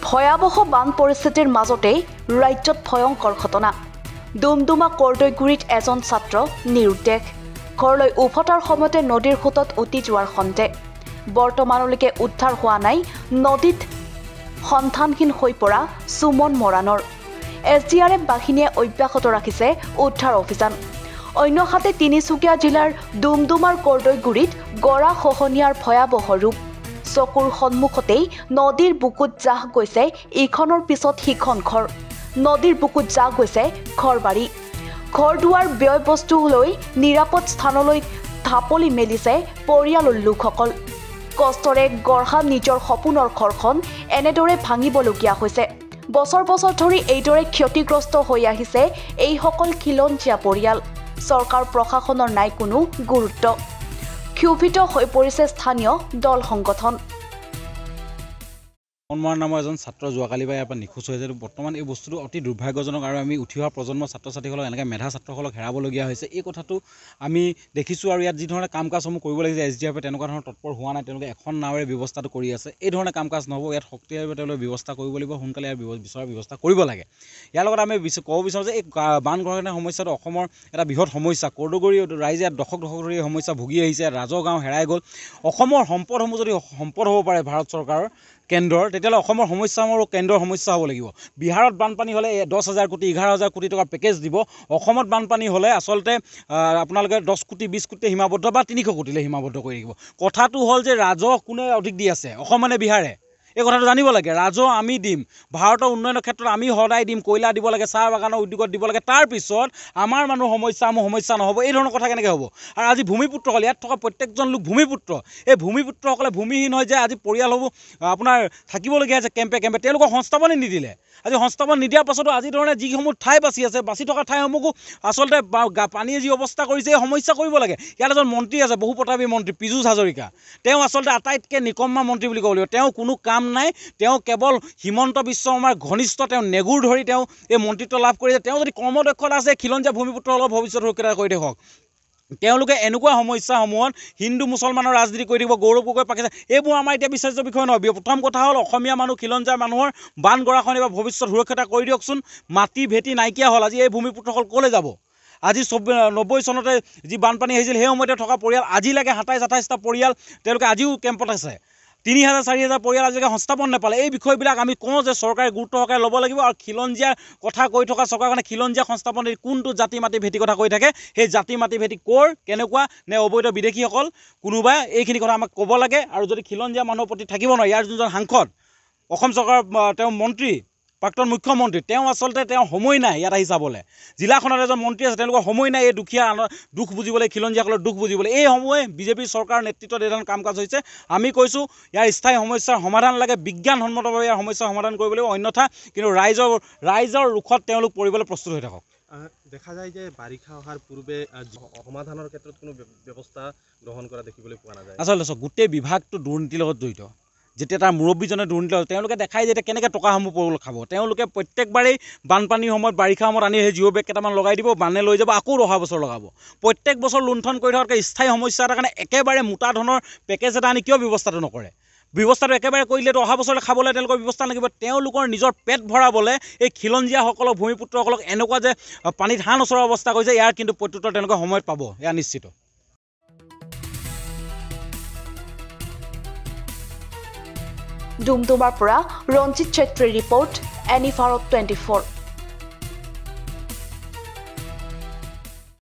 ভয়াবহ বান পৰিস্থিতিৰ মাজতেই ৰাজ্যত ভয়ংকৰ ঘটনা ডুমডুমা কৰ্দৈগুৰিত এজন ছাত্ৰ নিৰুদ্দেশ ঘৰলৈ উভতাৰ সময়তে নদীৰ সোঁতত উটি যোৱাৰ সন্দেহ বৰ্তমানলৈকে উদ্ধাৰ হোৱা নাই নদীত সন্ধানহীন হৈ পৰা সুমন মৰাণৰ এছডিআৰএফ বাহিনীয়ে অব্যাহত ৰাখিছে উদ্ধাৰ অভিযান অন্যহাতে তিনিচুকীয়া জিলাৰ ডুমডুমাৰ কৰ্দৈগুৰিত গৰা খহনীয়াৰ ভয়াবহ ৰূপ চকুৰ সন্মুখতেই নদীৰ বুকুত জাহ গৈছে ইখনৰ পিছত সিখন ঘৰ নদীৰ বুকুত জাহ গৈছে ঘৰবাৰী ঘৰ দুৱাৰ ব্যয় বস্তু লৈ নিৰাপদ স্থানলৈ ঢাপলি মেলিছে পৰিয়ালৰ লোকসকল কষ্টৰে গঢ়া নিজৰ সপোনৰ ঘৰখন এনেদৰে ভাঙিবলগীয়া হৈছে বছৰ বছৰ ধৰি এইদৰে ক্ষতিগ্ৰস্ত হৈ আহিছে এইসকল খিলঞ্জীয়া পৰিয়াল চৰকাৰ প্ৰশাসনৰ নাই কোনো গুৰুত্ব ক্ষোভিত হৈ পৰিছে স্থানীয় দল সংগঠন মনমাৰ নামৰ এজন ছাত্ৰ যোৱাকালি বা ইয়াৰ পৰা নিখোজ হৈছে বৰ্তমান এই বস্তুটো অতি দুৰ্ভাগ্যজনক আৰু আমি উঠি অহা প্ৰজন্মৰ ছাত্ৰ ছাত্ৰীসকলক এনেকৈ মেধা ছাত্ৰসকলক হেৰাবলগীয়া হৈছে এই কথাটো আমি দেখিছোঁ আৰু ইয়াত যি ধৰণে কাম কাজসমূহ কৰিব লাগিছে এছডিআৰএফে তেনেকুৱা ধৰণৰ তৎপৰ হোৱা নাই তেওঁলোকে এখন নাৱেৰে ব্যৱস্থাটো কৰি আছে এই ধৰণে কাম কাজ নহ'ব ইয়াত শক্তিশালীভাৱে তেওঁলোকে ব্যৱস্থা কৰিব লাগিব সোনকালে ইয়াৰ বিচৰাৰ ব্যৱস্থা কৰিব লাগে ইয়াৰ লগত আমি ক'ব বিচাৰোঁ যে এই বান খহনীয়া সমস্যাটো অসমৰ এটা বৃহৎ সমস্যা কৰ্দৈগুৰি ৰাইজে ইয়াত দশক দশক ধৰি এই সমস্যা ভুগি আহিছে ৰাজহ গাঁও হেৰাই গ'ল অসমৰ সম্পদসমূহ যদি সম্পদ হ'ব পাৰে ভাৰত চৰকাৰৰ কেন্দ্ৰৰ তেতিয়াহ'লে অসমৰ সমস্যাসমূহ কেন্দ্ৰৰ সমস্যা হ'ব লাগিব বিহাৰত বানপানী হ'লে 10,000 কোটি 11,000 কোটি টকাৰ পেকেজ দিব অসমত বানপানী হ'লে আচলতে আপোনালোকে 10 কোটি 20 কোটি সীমাবদ্ধ বা 300 কোটিলৈ সীমাবদ্ধ কৰি দিব কথাটো হ'ল যে ৰাজহ কোনে অধিক দি আছে অসম নে বিহাৰে এই কথাটো জানিব লাগে ৰাজহ আমি দিম ভাৰতৰ উন্নয়নৰ ক্ষেত্ৰত আমি সদায় দিম কয়লা দিব লাগে চাহ বাগানৰ উদ্যোগত দিব লাগে তাৰপিছত আমাৰ মানুহ সমস্যা নহ'ব এই ধৰণৰ কথা কেনেকৈ হ'ব আৰু আজি ভূমিপুত্ৰসকল ইয়াত থকা প্ৰত্যেকজন লোক ভূমিপুত্ৰ এই ভূমিপুত্ৰসকলে ভূমিহীন হৈ যায় আজি পৰিয়ালসমূহ আপোনাৰ থাকিবলগীয়া আছে কেম্পে তেওঁলোকক সংস্থাপনে নিদিলে আজি সংস্থাপন নিদিয়াৰ পাছতো আজি ধৰণে যিসমূহ ঠাই বাচি থকা ঠাইসমূহো আচলতে পানীয়ে যি অৱস্থা কৰিছে এই সমস্যা কৰিব লাগে ইয়াত এজন মন্ত্ৰী আছে বহুপ্ৰতাপী মন্ত্ৰী পীযুষ হাজৰিকা তেওঁ আচলতে আটাইতকৈ নিকম্মা মন্ত্ৰী বুলি ক'ব লাগিব তেওঁ কোনো কাম নাই তেওঁ কেৱল হিমন্ত বিশ্ব শৰ্মাৰ ঘনিষ্ঠ তেওঁ নেগুৰ ধৰি তেওঁ এই মন্ত্ৰিত্ব লাভ কৰিছে তেওঁ যদি কৰ্মদক্ষতা আছে খিলঞ্জীয়া ভূমিপুত্ৰসকলৰ ভৱিষ্যত সুৰক্ষিত কৰি দেখুৱাওক তেওঁলোকে এনেকুৱা সমস্যাসমূহত হিন্দু মুছলমানৰ ৰাজনীতি কৰি থাকিব গৌৰৱ গগৈ পাকিস্তান এইবোৰ আমাৰ এতিয়া বিচাৰ্য বিষয় নহয় প্ৰথম কথা হ'ল অসমীয়া মানুহ খিলঞ্জীয়া মানুহৰ বান গৰাখহনীয়া বা ভৱিষ্যত সুৰক্ষিত কৰি দিয়কচোন মাটি ভেটি নাইকিয়া হ'ল আজি এই ভূমিপুত্ৰসকল ক'লৈ যাব আজি 90 চনতে যি বানপানী আহিছিল সেই সময়তে থকা পৰিয়াল আজিলৈকে 27-28টা পৰিয়াল তেওঁলোকে আজিও কেম্পত আছে 3,000-4,000 পৰিয়াল আজিলৈকে সংস্থাপন নাপালে এই বিষয়বিলাক আমি কওঁ যে চৰকাৰে গুৰুত্ব সহকাৰে ল'ব লাগিব আৰু খিলঞ্জীয়াৰ কথা কৈ থকা চৰকাৰখনে খিলঞ্জীয়া সংস্থাপন কোনটো জাতি মাটি ভেটি কথা কৈ থাকে সেই জাতি মাটি ভেটি ক'ৰ কেনেকুৱা নে অবৈধ বিদেশীসকল কোনোবা এইখিনি কথা আমাক ক'ব লাগে আৰু যদি খিলঞ্জীয়া মানুহৰ প্ৰতি থাকিব নোৱাৰে ইয়াৰ যোনজন সাংসদ অসম চৰকাৰৰ তেওঁ মন্ত্ৰী প্ৰাক্তন মুখ্যমন্ত্ৰী তেওঁ আচলতে তেওঁ সময় নাই ইয়াত আহি চাবলৈ জিলাখনত এজন মন্ত্ৰী আছে তেওঁলোকৰ সময় নাই এই দুখীয়া দুখ বুজিবলৈ খিলঞ্জীয়াসকলৰ দুখ বুজিবলৈ এই সময়ে বিজেপি চৰকাৰৰ নেতৃত্বত এই ধৰণৰ কাম কাজ হৈছে আমি কৈছোঁ ইয়াৰ স্থায়ী সমস্যাৰ সমাধান লাগে বিজ্ঞানসন্মতভাৱে ইয়াৰ সমস্যাৰ সমাধান কৰিব লাগিব অন্যথা কিন্তু ৰাইজৰ ৰুখত তেওঁলোক পৰিবলৈ প্ৰস্তুত হৈ থাকক দেখা যায় যে বাৰিষা অহাৰ পূৰ্বে সমাধানৰ ক্ষেত্ৰত কোনো ব্যৱস্থা গ্ৰহণ কৰা দেখিবলৈ পোৱা নাযায় আচলতে গোটেই বিভাগটো দুৰ্নীতিৰ লগত জড়িত যেতিয়া তাৰ মুৰব্বীজনে দুৰ্নীতি তেওঁলোকে দেখাই যে কেনেকৈ টকাসমূহ খাব তেওঁলোকে প্ৰত্যেকবাৰেই বানপানীৰ সময়ত বাৰিষা সময়ত আনি সেই জিঅ' বেগ কেইটামান লগাই দিব বানে লৈ যাব আকৌ অহা বছৰ লগাব প্ৰত্যেক বছৰ লুণ্ঠন কৰি থকাতকৈ স্থায়ী সমস্যা এটা কাৰণে একেবাৰে মোটা ধনৰ পেকেজ এটা আনি কিয় ব্যৱস্থাটো নকৰে ব্যৱস্থাটো একেবাৰে কৰিলেতো অহা বছৰলৈ খাবলৈ তেওঁলোকৰ ব্যৱস্থা লাগিব তেওঁলোকৰ নিজৰ পেট ভৰাবলৈ এই খিলঞ্জীয়াসকলক ভূমিপুত্ৰসকলক এনেকুৱা যে পানীত হাঁহ নচৰা অৱস্থা কৰিছে ইয়াৰ কিন্তু প্ৰত্যুত্তৰ তেওঁলোকে সময়ত পাব এয়া নিশ্চিত ডুমডুমাৰ পৰা ৰঞ্জিত চেত্ৰীৰ ৰিপৰ্ট এনি ভাৰত 24